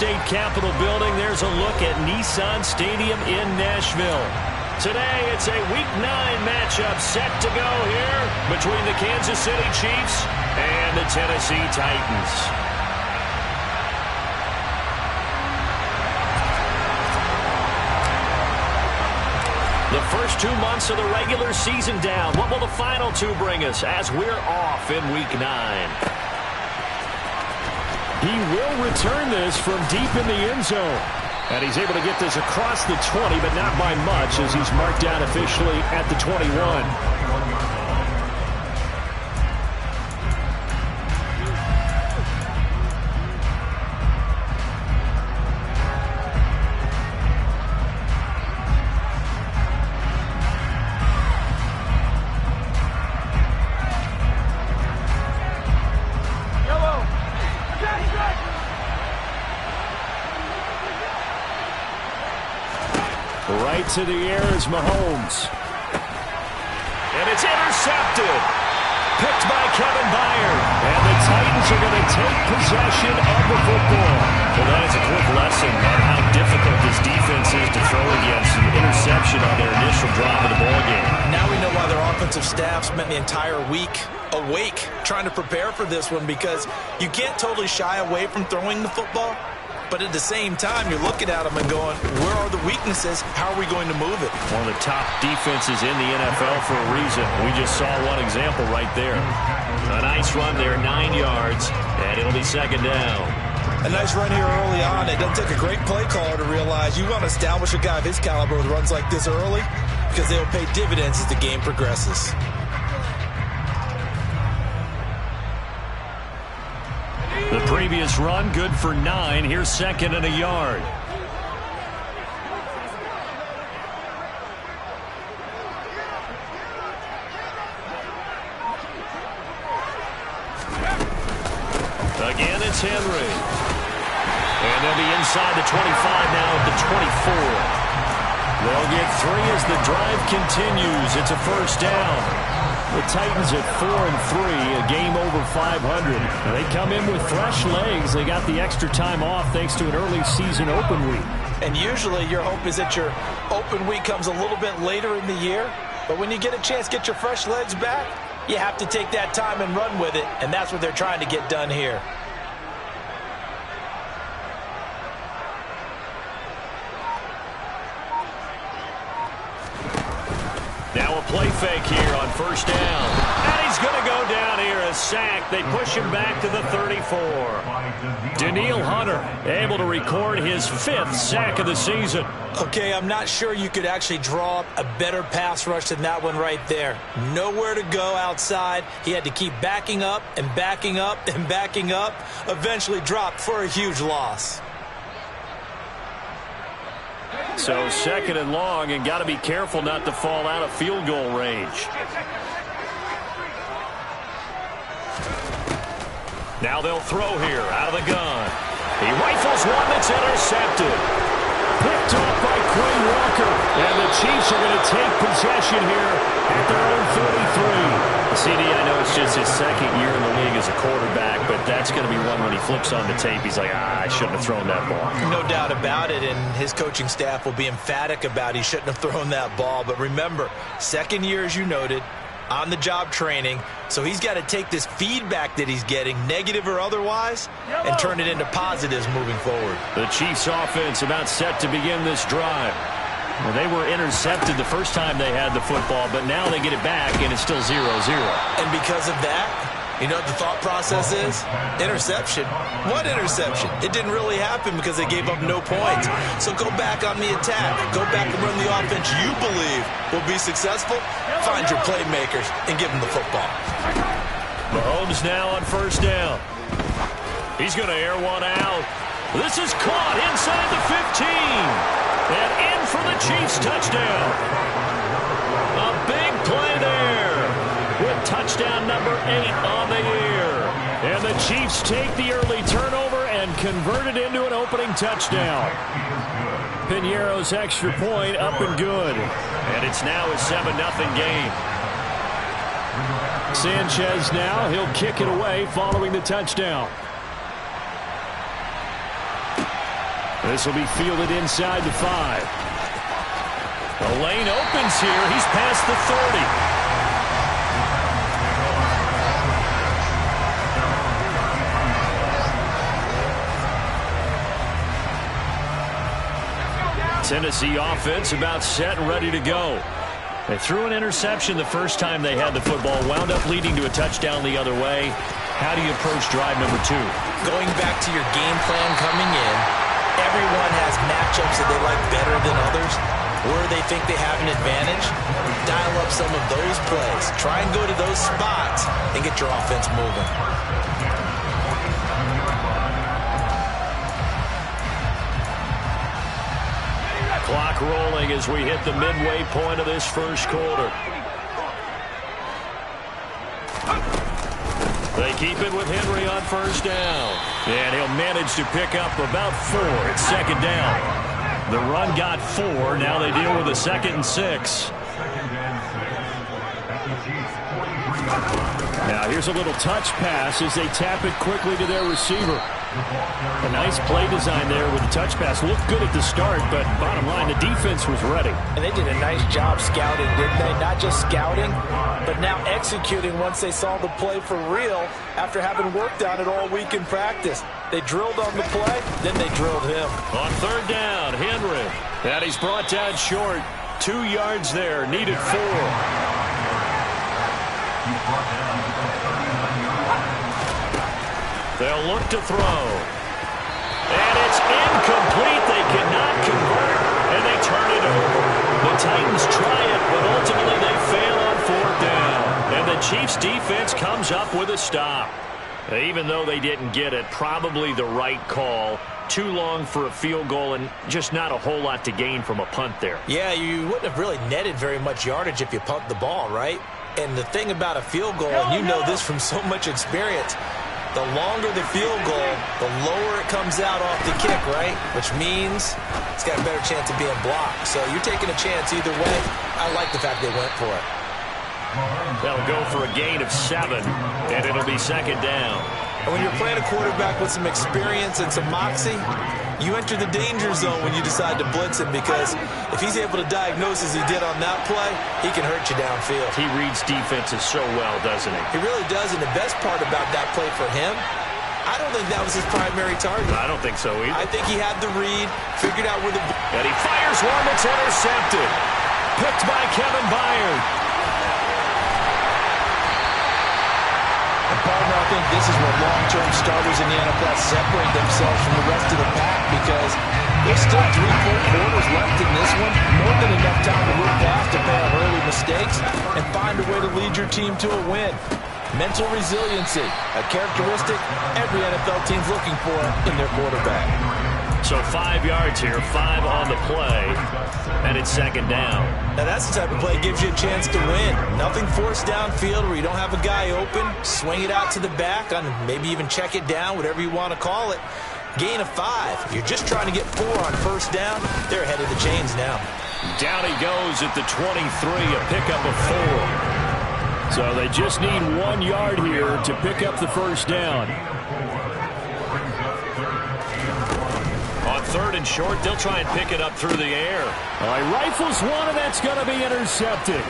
state capitol building. There's a look at Nissan Stadium in Nashville. Today, it's a Week 9 matchup set to go here between the Kansas City Chiefs and the Tennessee Titans. The first 2 months of the regular season down. What will the final 2 bring us as we're off in Week 9? He will return this from deep in the end zone. And he's able to get this across the 20, but not by much as he's marked down officially at the 21. Right to the air is Mahomes. And it's intercepted. Picked by Kevin Byard. And the Titans are going to take possession of the football. Well, that is a quick lesson on how difficult this defense is to throw against. An interception on their initial drive of the ballgame. Now we know why their offensive staff spent the entire week awake trying to prepare for this one, because you can't totally shy away from throwing the football. But at the same time, you're looking at them and going, where are the weaknesses? How are we going to move it? One of the top defenses in the NFL for a reason. We just saw one example right there. A nice run there, 9 yards, and it'll be second down. A nice run here early on. It doesn't take a great play caller to realize you want to establish a guy of his caliber with runs like this early, because they'll pay dividends as the game progresses. The previous run, good for 9. Here's second and a yard. Again, it's Henry. And they'll be inside the 25 now at the 24. They'll get 3 as the drive continues. It's a first down. The Titans at 4-3, a game over 500. They come in with fresh legs. They got the extra time off thanks to an early season open week. And usually your hope is that your open week comes a little bit later in the year. But when you get a chance to get your fresh legs back, you have to take that time and run with it. And that's what they're trying to get done here. Now a play fake here on first down. And he's going to go down here, a sack. They push him back to the 34. Danielle Hunter able to record his 5th sack of the season. Okay, I'm not sure you could actually draw up a better pass rush than that one right there. Nowhere to go outside. He had to keep backing up and backing up and backing up. Eventually dropped for a huge loss. So second and long, and got to be careful not to fall out of field goal range. Now they'll throw here out of the gun. He rifles one that's intercepted. Picked off by Quay Walker. And the Chiefs are going to take possession here at their own 33. CD, I know it's just his second year in the league as a quarterback, but that's going to be one when he flips on the tape. He's like, I shouldn't have thrown that ball. No doubt about it, and his coaching staff will be emphatic about he shouldn't have thrown that ball. But remember, second year, as you noted, on-the-job training, so he's got to take this feedback that he's getting, negative or otherwise, and turn it into positives moving forward. The Chiefs offense about set to begin this drive. Well, they were intercepted the first time they had the football, but now they get it back, and it's still 0-0. And because of that, you know what the thought process is? Interception. What interception? It didn't really happen because they gave up no points. So go back on the attack. Go back and run the offense you believe will be successful. Find your playmakers and give them the football. Mahomes now on first down. He's going to air one out. This is caught inside the 15. And in for the Chiefs touchdown. A big play there with touchdown number 8 on the year. And the Chiefs take the early turnover and convert it into an opening touchdown. Piñeiro's extra point up and good. And it's now a 7-0 game. Sanchez now, he'll kick it away following the touchdown. This will be fielded inside the 5. The lane opens here. He's past the 30. Tennessee offense about set and ready to go. They threw an interception the first time they had the football, wound up leading to a touchdown the other way. How do you approach drive number 2? Going back to your game plan coming in, everyone has matchups that they like better than others, where they think they have an advantage. Dial up some of those plays. Try and go to those spots and get your offense moving. Clock rolling as we hit the midway point of this first quarter. They keep it with Henry on first down. And he'll manage to pick up about 4. It's second down. The run got 4. Now they deal with a 2nd and 6. Now here's a little touch pass as they tap it quickly to their receiver. A nice play design there with the touch pass. Looked good at the start, but bottom line, the defense was ready. And they did a nice job scouting, didn't they? Not just scouting, but now executing once they saw the play for real after having worked on it all week in practice. They drilled on the play, then they drilled him. On third down, Henry. And he's brought down short. 2 yards there, needed 4. They'll look to throw. And it's incomplete. They cannot convert, and they turn it over. The Titans try it, but ultimately they fail on 4th down. And the Chiefs' defense comes up with a stop. Even though they didn't get it, probably the right call. Too long for a field goal and just not a whole lot to gain from a punt there. Yeah, you wouldn't have really netted very much yardage if you punt the ball, right? And the thing about a field goal, and you know this from so much experience, the longer the field goal, the lower it comes out off the kick, right? Which means it's got a better chance of being blocked. So you're taking a chance either way. I like the fact they went for it. They'll go for a gain of 7, and it'll be second down. And when you're playing a quarterback with some experience and some moxie, you enter the danger zone when you decide to blitz him, because if he's able to diagnose as he did on that play, he can hurt you downfield. He reads defenses so well, doesn't he? He really does, and the best part about that play for him, I don't think that was his primary target. I don't think so either. I think he had the read, figured out where the... And he fires one that's intercepted. Picked by Kevin Byard. Partner, I think this is where long-term starters in the NFL separate themselves from the rest of the pack, because there's still 3 full quarters left in this one. More than enough time to move past to pay off early mistakes and find a way to lead your team to a win. Mental resiliency, a characteristic every NFL team's looking for in their quarterback. So 5 yards here, 5 on the play, and it's second down. Now that's the type of play that gives you a chance to win. Nothing forced downfield where you don't have a guy open. Swing it out to the back, on maybe even check it down, whatever you want to call it. Gain of 5. You're just trying to get 4 on first down. They're ahead of the chains now. Down he goes at the 23, a pickup of 4. So they just need 1 yard here to pick up the first down. On third and short, they'll try and pick it up through the air. He rifles one, and that's going to be intercepted.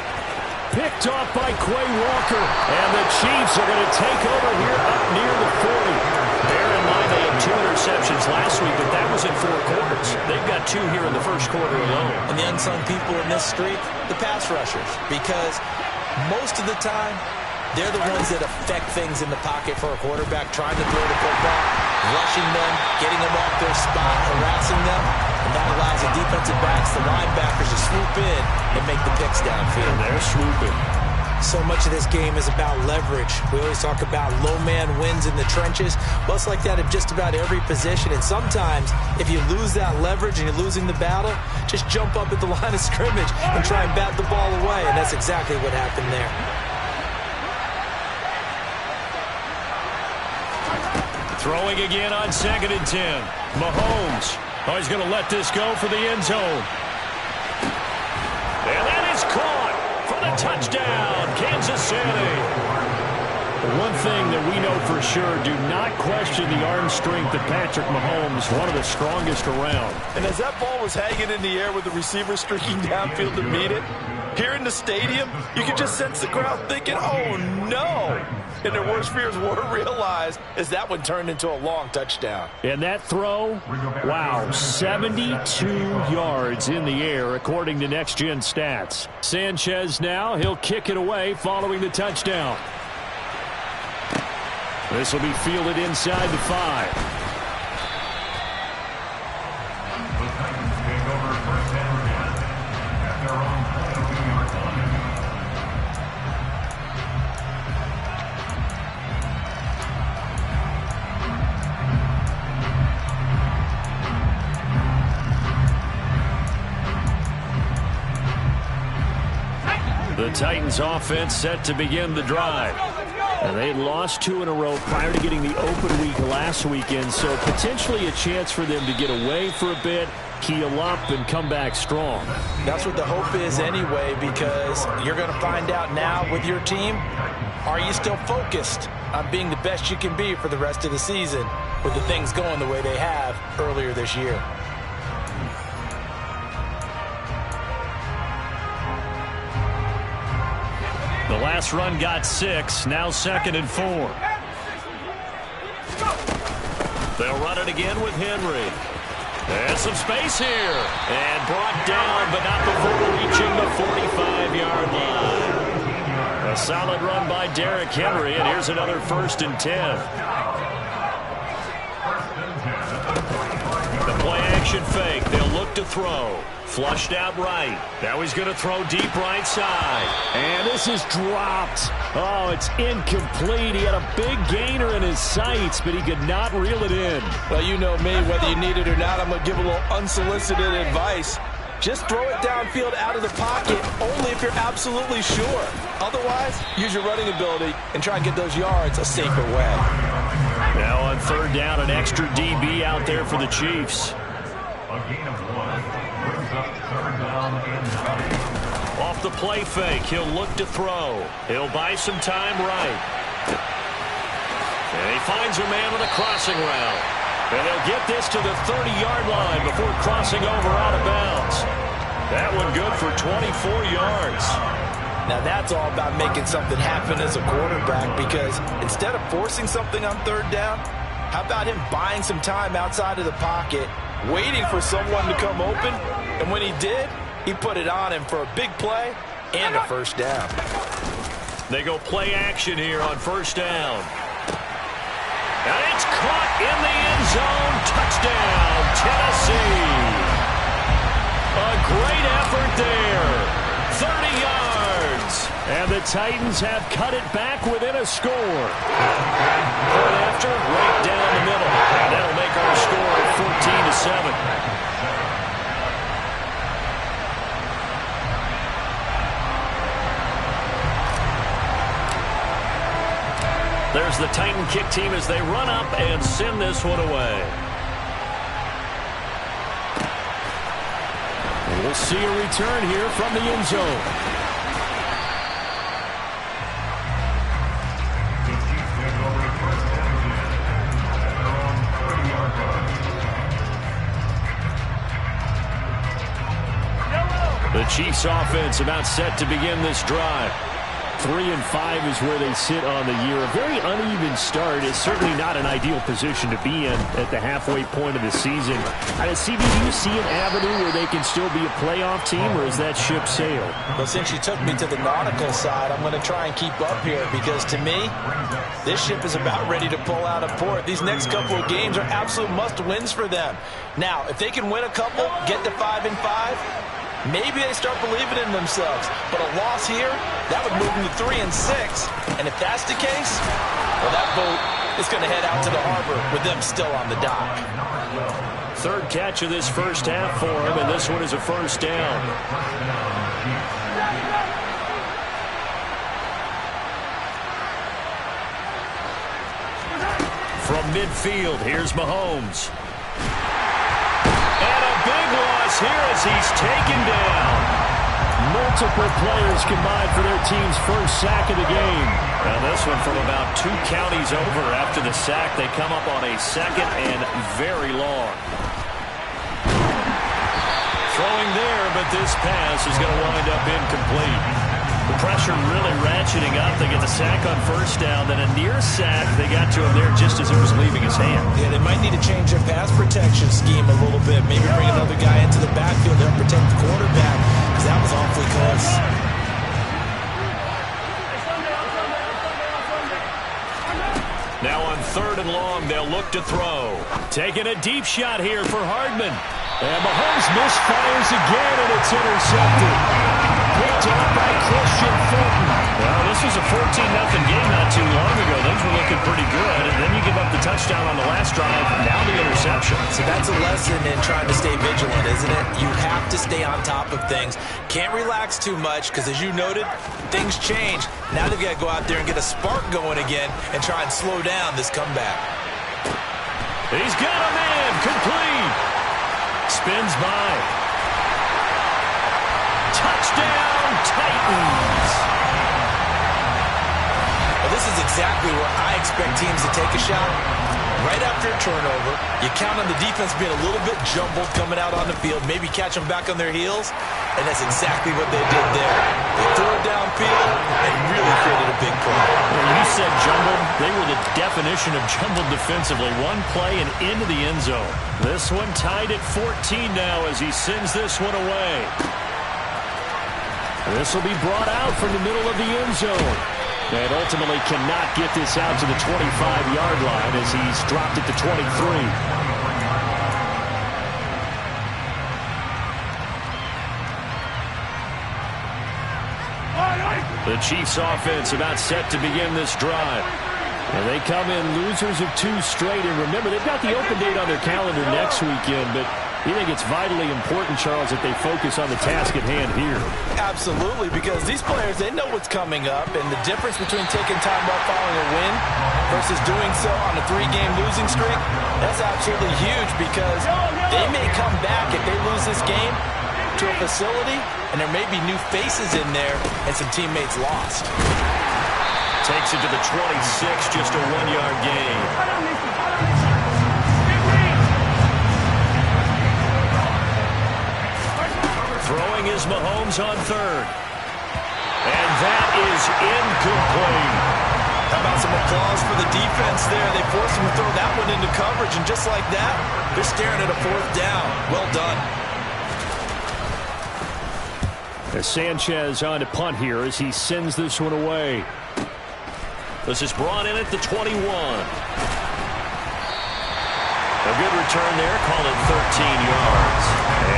Picked off by Quay Walker, and the Chiefs are going to take over here up near the 40. Bear in mind they had 2 interceptions last week, but that was in 4 quarters. They've got 2 here in the first quarter alone. And the unsung people in this streak, the pass rushers, because most of the time, they're the ones that affect things in the pocket for a quarterback, trying to throw the football, rushing them, getting them off their spot, harassing them, and that allows the defensive backs, the linebackers, to swoop in and make the picks downfield. They're swooping. So much of this game is about leverage. We always talk about low man wins in the trenches. Well, it's like that in just about every position. And sometimes, if you lose that leverage and you're losing the battle, just jump up at the line of scrimmage and try and bat the ball away. And that's exactly what happened there. Throwing again on 2nd and 10. Mahomes. Oh, he's going to let this go for the end zone. And that is caught for the touchdown, Kansas City. One thing that we know for sure, do not question the arm strength of Patrick Mahomes, one of the strongest around. And as that ball was hanging in the air with the receiver streaking downfield to meet it, here in the stadium, you could just sense the crowd thinking, oh no! And their worst fears were realized as that one turned into a long touchdown. And that throw, wow, 72 yards in the air according to Next Gen Stats. Sanchez now, he'll kick it away following the touchdown. This will be fielded inside the 5. The Titans offense set to begin the drive. And they lost 2 in a row prior to getting the open week last weekend, so potentially a chance for them to get away for a bit, heal up, and come back strong. That's what the hope is anyway, because you're going to find out now with your team, are you still focused on being the best you can be for the rest of the season with the things going the way they have earlier this year? The last run got 6, now 2nd and 4. They'll run it again with Henry. And some space here. And brought down, but not before reaching the 45-yard line. A solid run by Derrick Henry, and here's another 1st and 10. The play-action fake. They'll look to throw. Flushed out right. Now he's going to throw deep right side. And this is dropped. Oh, it's incomplete. He had a big gainer in his sights, but he could not reel it in. Well, you know me, whether you need it or not, I'm going to give a little unsolicited advice. Just throw it downfield out of the pocket, only if you're absolutely sure. Otherwise, use your running ability and try and get those yards a safer way. Now on 3rd down, an extra DB out there for the Chiefs. A gain of 1. Brings up 3rd down and 9. Off the play fake, he'll look to throw. He'll buy some time right. And he finds a man on a crossing route. And they'll get this to the 30-yard line before crossing over out of bounds. That one good for 24 yards. Now that's all about making something happen as a quarterback, because instead of forcing something on 3rd down, how about him buying some time outside of the pocket, waiting for someone to come open, and when he did, he put it on him for a big play and a 1st down. They go play action here on 1st down. And it's caught in the end zone. Touchdown, Tennessee. A great effort there. 30 yards. And the Titans have cut it back within a score. Point after, right down the middle. And that'll make our score 14-7. There's the Titan kick team as they run up and send this one away. We'll see a return here from the end zone. The Chiefs offense about set to begin this drive. 3-5 is where they sit on the year. A very uneven start is certainly not an ideal position to be in at the halfway point of the season. CB, do you see an avenue where they can still be a playoff team, or is that ship sailed? Well, since you took me to the nautical side, I'm going to try and keep up here, because to me, this ship is about ready to pull out of port. These next couple of games are absolute must-wins for them. Now, if they can win a couple, get to 5-5, maybe they start believing in themselves. But a loss here, that would move them to 3-6. And if that's the case, well, that boat is going to head out to the harbor with them still on the dock. 3rd catch of this 1st half for him, and this one is a 1st down. From midfield, here's Mahomes. And a big loss here as he's taken down. Multiple players combined for their team's first sack of the game. Now this one from about 2 counties over after the sack. They come up on a 2nd and very long. Throwing there, but this pass is going to wind up incomplete. The pressure really ratcheting up. They get the sack on first down, then a near sack. They got to him there just as it was leaving his hand. Yeah, they might need to change their pass protection scheme a little bit. Maybe bring another guy into the backfield to help protect the quarterback, because that was awfully close. Now on 3rd and long, they'll look to throw. Taking a deep shot here for Hardman. And Mahomes misfires again, and it's intercepted. Picked up by Christian Fulton. Well, this was a 14-0 game not too long ago. Things were looking pretty good, and then you give up the touchdown on the last drive. Now the interception. So that's a lesson in trying to stay vigilant, isn't it? You have to stay on top of things. Can't relax too much, because as you noted, things change. Now they've got to go out there and get a spark going again and try and slow down this comeback. He's got a man. Complete. Spins by. Touchdown, Titans. Well, this is exactly where I expect teams to take a shot. Right after a turnover, you count on the defense being a little bit jumbled coming out on the field, maybe catch them back on their heels, and that's exactly what they did there. They threw it downfield and really created a big play. Well, you said jumbled. They were the definition of jumbled defensively. One play and into the end zone. This one tied at 14 now as he sends this one away. This will be brought out from the middle of the end zone. And ultimately cannot get this out to the 25-yard line as he's dropped it to 23. The Chiefs offense about set to begin this drive. And they come in losers of 2 straight. And remember, they've got the open date on their calendar next weekend, but you think it's vitally important, Charles, that they focus on the task at hand here? Absolutely, because these players, they know what's coming up, and the difference between taking time off following a win versus doing so on a 3-game losing streak, that's absolutely huge, because they may come back if they lose this game to a facility, and there may be new faces in there and some teammates lost. Takes it to the 26, just a 1-yard gain. Throwing is Mahomes on 3rd. And that is incomplete. How about some applause for the defense there? They forced him to throw that one into coverage, and just like that, they're staring at a 4th down. Well done. As Sanchez on to punt here as he sends this one away. This is brought in at the 21. A good return there, call it 13 yards.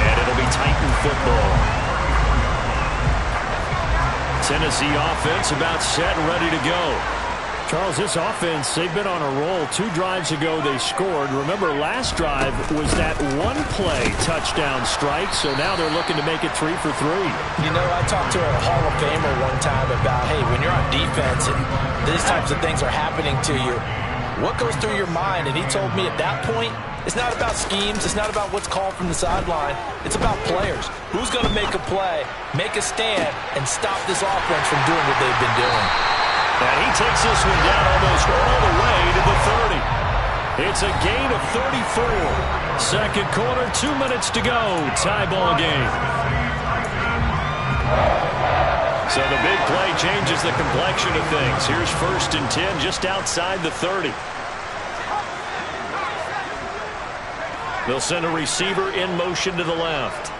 And it'll be Titan football. Tennessee offense about set and ready to go. Charles, this offense, they've been on a roll. 2 drives ago they scored. Remember, last drive was that 1-play touchdown strike, so now they're looking to make it 3 for 3. You know, I talked to a Hall of Famer one time about, hey, when you're on defense and these types of things are happening to you, what goes through your mind? And he told me at that point, it's not about schemes. It's not about what's called from the sideline. It's about players. Who's going to make a play, make a stand, and stop this offense from doing what they've been doing? And he takes this one down almost all the way to the 30. It's a gain of 34. Second quarter, 2 minutes to go. Tie ball game. So the big play changes the complexion of things. Here's 1st and 10 just outside the 30. They'll send a receiver in motion to the left.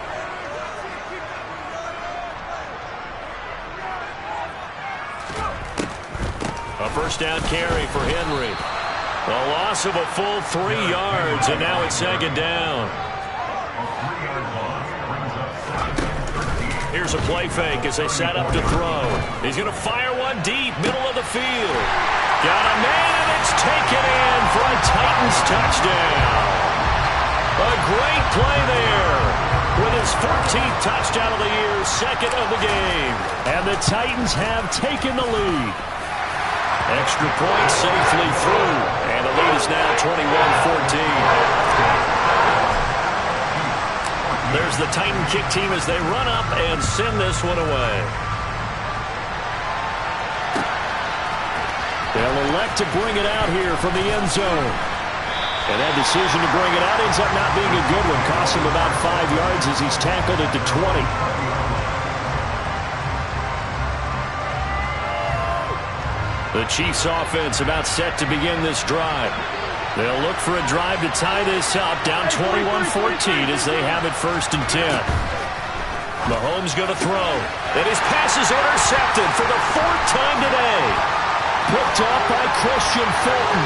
A first down carry for Henry. A loss of a full 3 yards, and now it's 2nd down. Here's a play fake as they set up to throw. He's going to fire one deep, middle of the field. Got a man, and it's taken in for a Titans touchdown. A great play there with his 14th touchdown of the year, 2nd of the game. And the Titans have taken the lead. Extra point safely through, and the lead is now 21-14. There's the Titan kick team as they run up and send this one away. They'll elect to bring it out here from the end zone. And that decision to bring it out ends up not being a good one. Costs him about 5 yards as he's tackled at the 20. The Chiefs offense about set to begin this drive. They'll look for a drive to tie this up, down 21-14 as they have it 1st and 10. Mahomes going to throw. And his pass is intercepted for the 4th time today. Picked up by Christian Fulton.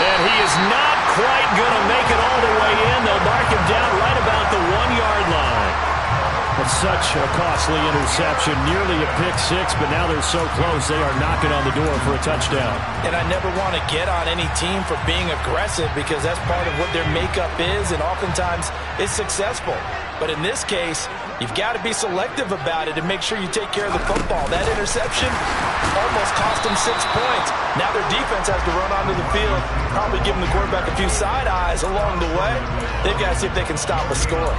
And he is not quite going to make it all the way in. They'll mark him down right about the 1-yard line. It's such a costly interception, nearly a pick six, but now they're so close they are knocking on the door for a touchdown. And I never want to get on any team for being aggressive because that's part of what their makeup is, and oftentimes it's successful. But in this case, you've got to be selective about it and make sure you take care of the football. That interception almost cost them 6 points. Now their defense has to run onto the field, probably giving the quarterback a few side eyes along the way. They've got to see if they can stop a score.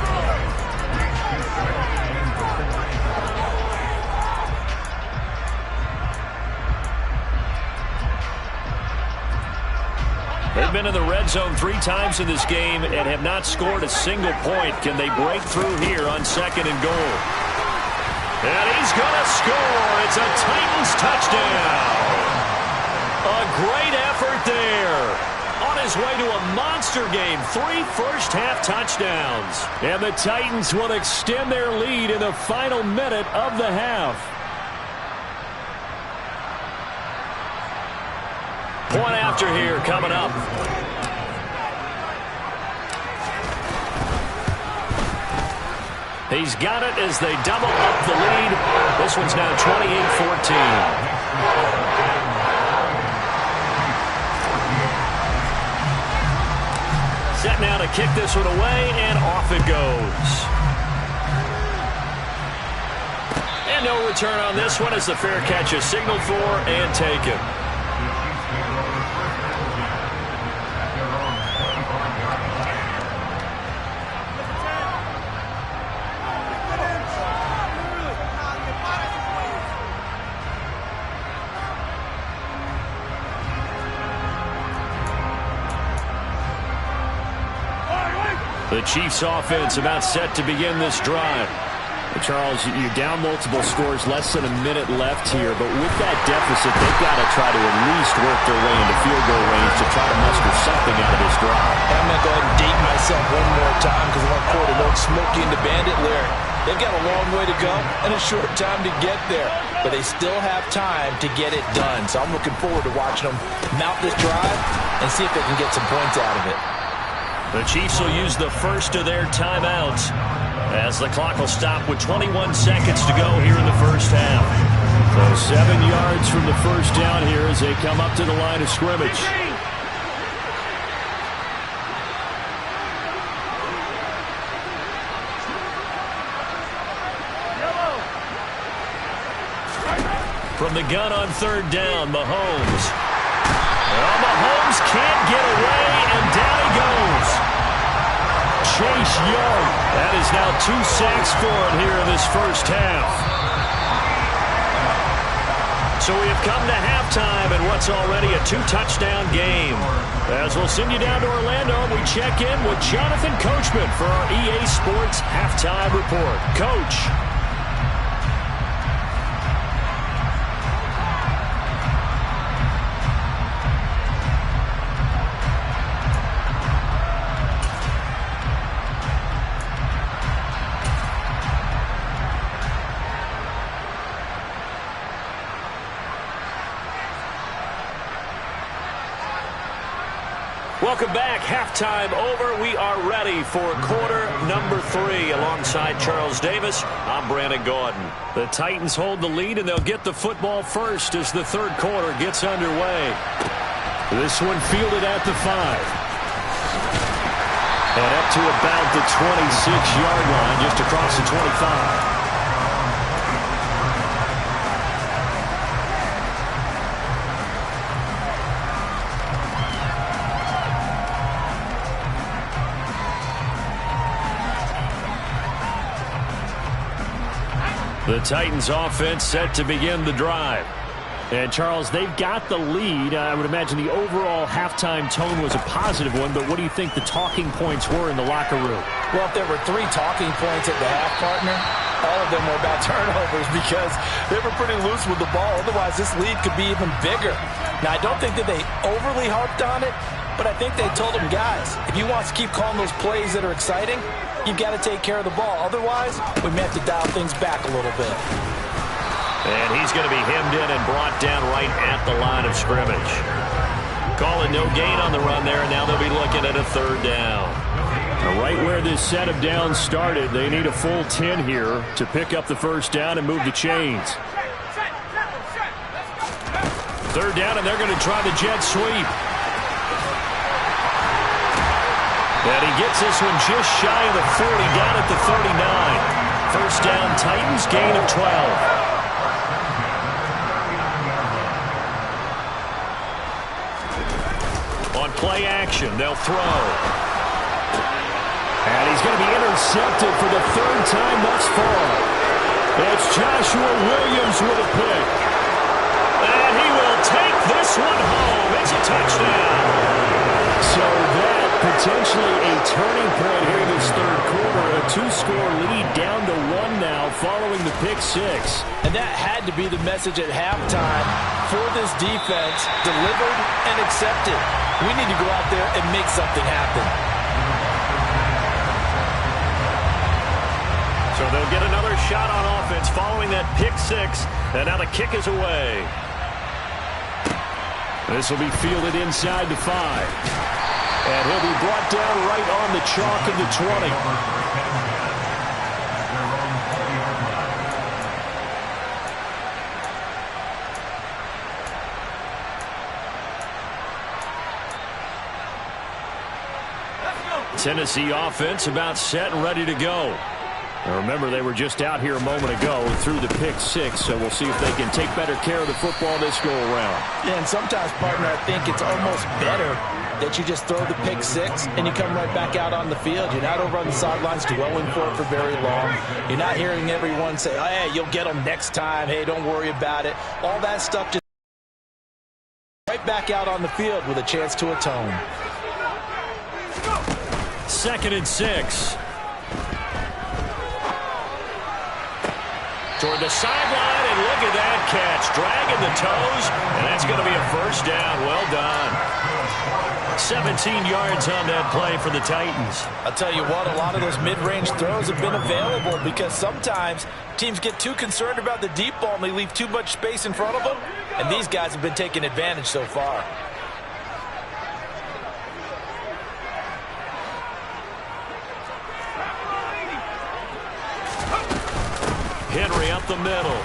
They've been in the red zone 3 times in this game and have not scored a single point. Can they break through here on 2nd and goal? And he's going to score. It's a Titans touchdown. A great effort there. On his way to a monster game. 3 first-half touchdowns. And the Titans will extend their lead in the final minute of the half. Point after here coming up. He's got it as they double up the lead. This one's now 28-14. Set now to kick this one away, and off it goes. And no return on this one as the fair catch is signaled for and taken. The Chiefs offense about set to begin this drive. Charles, you're down multiple scores, less than a minute left here, but with that deficit, they've got to try to at least work their way into field goal range to try to muster something out of this drive. I'm going to go ahead and date myself one more time because I want to quote an old Smokey and the Bandit lyric. They've got a long way to go and a short time to get there, but they still have time to get it done. So I'm looking forward to watching them mount this drive and see if they can get some points out of it. The Chiefs will use the first of their timeouts as the clock will stop with 21 seconds to go here in the first half. So 7 yards from the first down here as they come up to the line of scrimmage. From the gun on 3rd down, Mahomes. Well, Mahomes can't get away, and down he goes. Chase Young. That is now 2 sacks for him here in this first half. So we have come to halftime in what's already a 2-touchdown game. As we'll send you down to Orlando, we check in with Jonathan Coachman for our EA Sports Halftime Report. Coach. Welcome back. Halftime over. We are ready for quarter number 3. Alongside Charles Davis, I'm Brandon Gaudin. The Titans hold the lead, and they'll get the football first as the 3rd quarter gets underway. This one fielded at the 5. And up to about the 26-yard line, just across the 25. The Titans offense set to begin the drive. And, Charles, they've got the lead. I would imagine the overall halftime tone was a positive one, but what do you think the talking points were in the locker room? Well, if there were 3 talking points at the half, partner, all of them were about turnovers because they were pretty loose with the ball. Otherwise, this lead could be even bigger. Now, I don't think that they overly harped on it, but I think they told them, guys, if you want to keep calling those plays that are exciting, you've got to take care of the ball. Otherwise, we may have to dial things back a little bit. And he's going to be hemmed in and brought down right at the line of scrimmage. Calling no gain on the run there, and now they'll be looking at a 3rd down. Now, right where this set of downs started, they need a full 10 here to pick up the 1st down and move the chains. 3rd down, and they're going to try the jet sweep. And he gets this one just shy of the 40, down at the 39. 1st down, Titans, gain of 12. On play action, they'll throw. And he's going to be intercepted for the 3rd time thus far. It's Joshua Williams with a pick. And he will take this one home. It's a touchdown. So that potentially a turning point here in this 3rd quarter. A 2-score lead down to 1 now following the pick 6. And that had to be the message at halftime for this defense, delivered and accepted. We need to go out there and make something happen. So they'll get another shot on offense following that pick 6. And now the kick is away. This will be fielded inside the 5. And he'll be brought down right on the chalk of the 20. Tennessee offense about set and ready to go. Now remember, they were just out here a moment ago through the pick 6, so we'll see if they can take better care of the football this go-around. Yeah, and sometimes, partner, I think it's almost better that you just throw the pick 6 and you come right back out on the field. You're not over on the sidelines dwelling for it for very long. You're not hearing everyone say, oh, hey, you'll get them next time. Hey, don't worry about it. All that stuff just right back out on the field with a chance to atone. 2nd and 6. Toward the sideline, and look at that catch. Dragging the toes, and that's going to be a 1st down. Well done. 17 yards on that play for the Titans. I'll tell you what, a lot of those mid-range throws have been available because sometimes teams get too concerned about the deep ball and they leave too much space in front of them, and these guys have been taking advantage so far. Henry up the middle.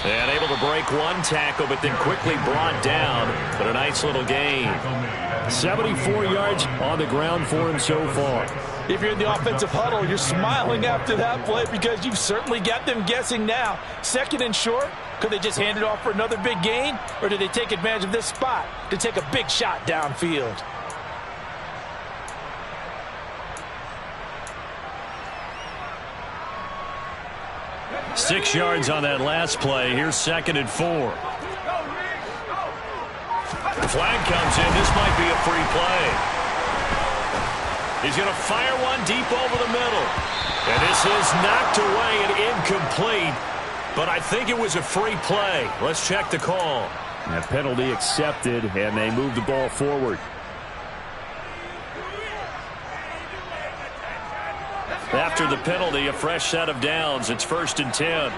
And able to break one tackle, but then quickly brought down. But a nice little gain. 74 yards on the ground for him so far. If you're in the offensive huddle, you're smiling after that play because you've certainly got them guessing now. 2nd and short, could they just hand it off for another big gain? Or did they take advantage of this spot to take a big shot downfield? Six yards on that last play. Here's 2nd and 4. Flag comes in. This might be a free play. He's going to fire one deep over the middle. And this is knocked away and incomplete. But I think it was a free play. Let's check the call. That penalty accepted, and they move the ball forward. After the penalty, a fresh set of downs. It's 1st and 10.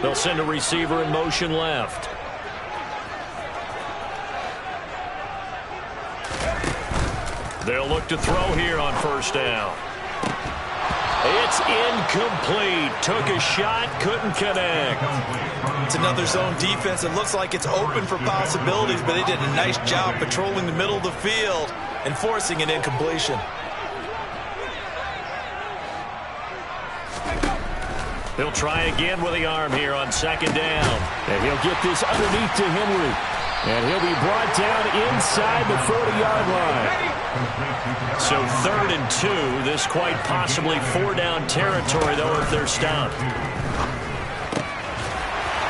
They'll send a receiver in motion left. They'll look to throw here on 1st down. It's incomplete. Took a shot, couldn't connect. It's another zone defense. It looks like it's open for possibilities, but they did a nice job patrolling the middle of the field and forcing an incompletion. He'll try again with the arm here on 2nd down. And he'll get this underneath to Henry. And he'll be brought down inside the 40-yard line. So 3rd and 2. This quite possibly 4-down territory, though, if they're stopped.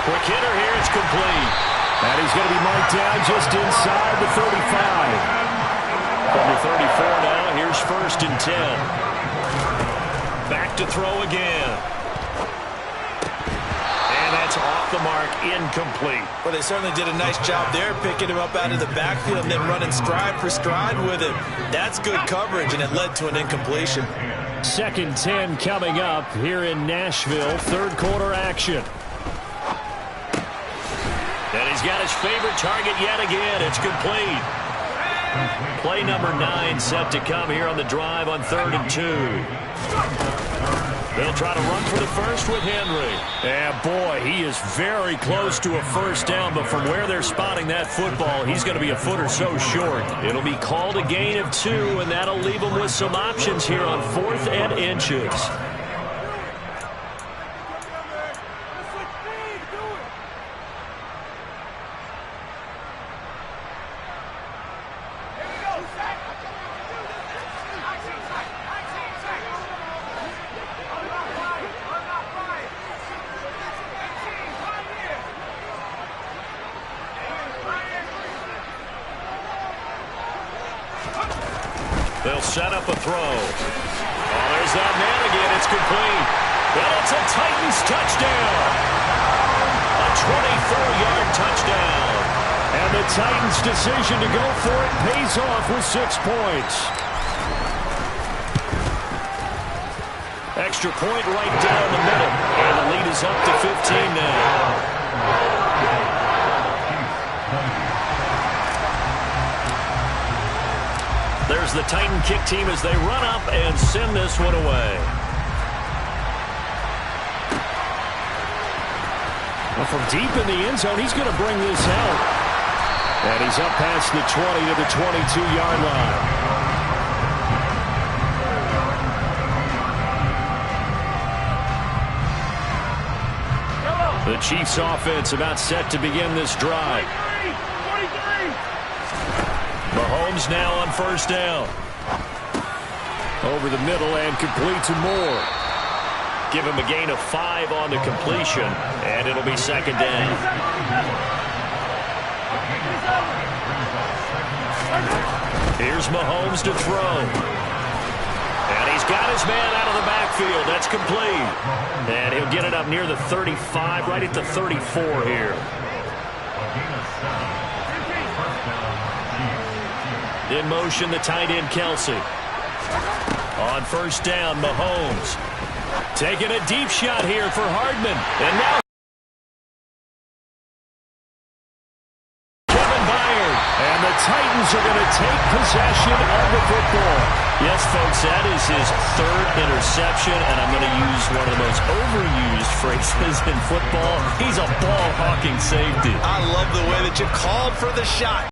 Quick hitter here. It's complete. And he's going to be marked down just inside the 35. From the 34 now, here's 1st and 10. Back to throw again. And that's off the mark, incomplete. Well, they certainly did a nice job there, picking him up out of the backfield and then running stride for stride with him. That's good coverage, and it led to an incompletion. 2nd 10 coming up here in Nashville. 3rd quarter action. And he's got his favorite target yet again. It's complete. Play number 9 set to come here on the drive on 3rd and 2. They'll try to run for the first with Henry. And boy, he is very close to a 1st down, but from where they're spotting that football, he's going to be a foot or so short. It'll be called a gain of 2, and that'll leave them with some options here on 4th and inches. They'll set up a throw. Oh, there's that man again. It's complete. And it's a Titans touchdown. A 24-yard touchdown. And the Titans' decision to go for it pays off with 6 points. Extra point right down the middle. And the lead is up to 15 now. There's the Titan kick team as they run up and send this one away. Well, from deep in the end zone, he's going to bring this out. And he's up past the 20 to the 22-yard line. The Chiefs offense about set to begin this drive. Mahomes now on 1st down. Over the middle and complete to Moore. Give him a gain of 5 on the completion, and it'll be 2nd down. Here's Mahomes to throw. And he's got his man out of the backfield. That's complete. And he'll get it up near the 35, right at the 34 here. In motion, the tight end, Kelsey. On 1st down, Mahomes. Taking a deep shot here for Hardman. And now Kevin Byard. And the Titans are going to take possession of the football. Yes, folks, that is his 3rd interception, and I'm going to use one of the most overused phrases in football. He's a ball-hawking safety. I love the way that you called for the shot.